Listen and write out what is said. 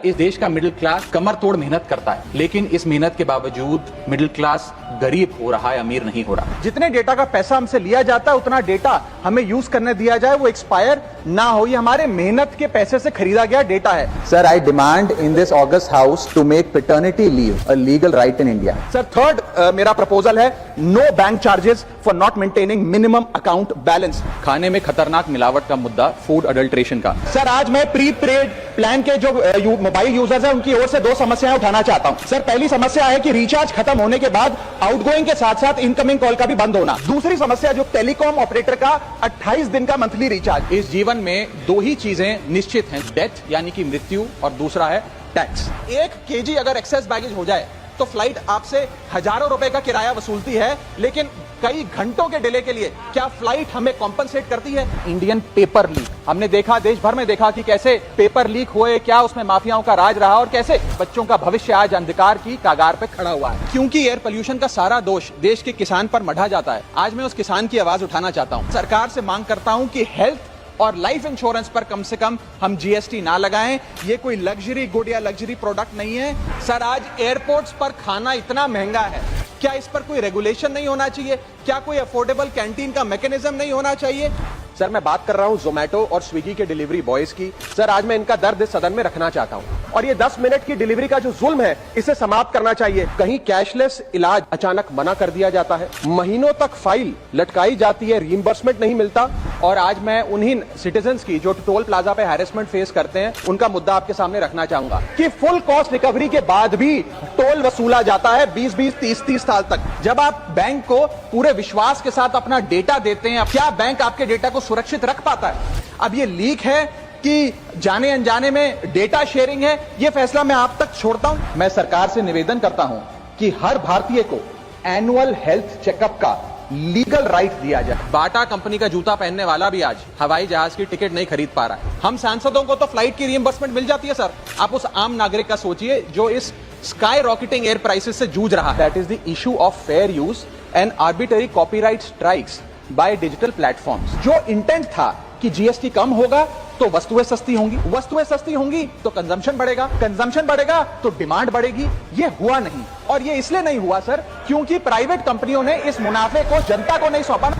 इस देश का मिडिल क्लास कमर तोड़ मेहनत करता है, लेकिन इस मेहनत के बावजूद मिडिल क्लास गरीब हो रहा है, अमीर नहीं हो रहा। जितने डेटा का पैसा हमसे लिया जाता है उतना डेटा हमें यूज करने दिया जाए, वो एक्सपायर ना हो। ये हमारे मेहनत के पैसे से खरीदा गया डेटा है। Sir, I demand in this August House to make paternity leave a legal right in India. Sir third मेरा प्रपोजल है no bank charges for not maintaining minimum account balance. खाने में खतरनाक मिलावट का मुद्दा, फूड अडल्ट्रेशन का। सर आज मैं प्री पेड प्लान के जो मोबाइल यूजर्स हैं उनकी ओर से दो समस्याएं उठाना चाहता हूं। सर पहली समस्या है कि रिचार्ज खत्म होने के बाद आउटगोइंग के साथ साथ इनकमिंग कॉल का भी बंद होना। दूसरी समस्या जो टेलीकॉम ऑपरेटर का 28 दिन का मंथली रिचार्ज। इस जीवन में दो ही चीजें निश्चित हैं, डेथ यानी कि मृत्यु, और दूसरा है टैक्स। 1 केजी अगर एक्सेस बैगेज हो जाए तो फ्लाइट आपसे हजारों रुपए का किराया वसूलती है, लेकिन कई घंटों के डिले के लिए क्या फ्लाइट हमें कॉम्पनसेट करती है? इंडियन पेपर लीक हमने देखा, देश भर में देखा कि कैसे पेपर लीक हुए, क्या उसमें माफियाओं का राज रहा और कैसे बच्चों का भविष्य आज अंधकार की कागार पे खड़ा हुआ है। क्योंकि एयर पोल्यूशन का सारा दोष देश के किसान पर मढ़ा जाता है। आज मैं उस किसान की आवाज उठाना चाहता हूं। सरकार से मांग करता हूं कि हेल्थ और लाइफ इंश्योरेंस पर कम से कम हम जीएसटी ना लगाएं। ये कोई लग्जरी गुड या लग्जरी प्रोडक्ट नहीं है। सर आज एयरपोर्ट्स पर खाना इतना महंगा है, क्या इस पर कोई रेगुलेशन नहीं होना चाहिए? क्या कोई अफोर्डेबल कैंटीन का मैकेनिज्म नहीं होना चाहिए? सर मैं बात कर रहा हूं जोमेटो और स्विगी के डिलीवरी बॉयज की। सर आज मैं इनका दर्द इस सदन में रखना चाहता हूं, और ये 10 मिनट की डिलीवरी का जो जुल्म है इसे समाप्त करना चाहिए। कहीं कैशलेस इलाज अचानक मना कर दिया जाता है, महीनों तक फाइल लटकाई जाती है, रीइंबर्समेंट नहीं मिलता। और आज मैं उन्हीं सिटीजन्स की जो टोल प्लाजा पे हैरेसमेंट फेस करते हैं उनका मुद्दा आपके सामने रखना चाहूंगा कि फुल कॉस्ट रिकवरी के बाद भी टोल वसूला जाता है 20-20, 30-30 साल तक। जब आप बैंक को पूरे विश्वास के साथ अपना डेटा देते हैं, क्या बैंक आपके डेटा को सुरक्षित रख पाता है? अब ये लीक है कि जाने अनजाने में डेटा शेयरिंग है, ये फैसला मैं आप तक छोड़ता हूं। मैं सरकार से निवेदन करता हूं कि हर भारतीय को एनुअल हेल्थ चेकअप का लीगल राइट दिया जाए। बाटा कंपनी का जूता पहनने वाला भी आज हवाई जहाज की टिकट नहीं खरीद पा रहा है। हम सांसदों को तो फ्लाइट की रीइंबर्समेंट मिल जाती है सर, आप उस आम नागरिक का सोचिए जो इस स्काई रॉकेटिंग एयर प्राइसेस से जूझ रहा है। That is the issue of fair use and arbitrary copyright strikes by digital platforms. जो इंटेंट था कि जीएसटी कम होगा तो वस्तुएं सस्ती होंगी, वस्तुएं सस्ती होंगी तो कंजम्पशन बढ़ेगा, कंजम्पशन बढ़ेगा तो डिमांड बढ़ेगी। ये हुआ नहीं, और ये इसलिए नहीं हुआ सर क्योंकि प्राइवेट कंपनियों ने इस मुनाफे को जनता को नहीं सौंपा।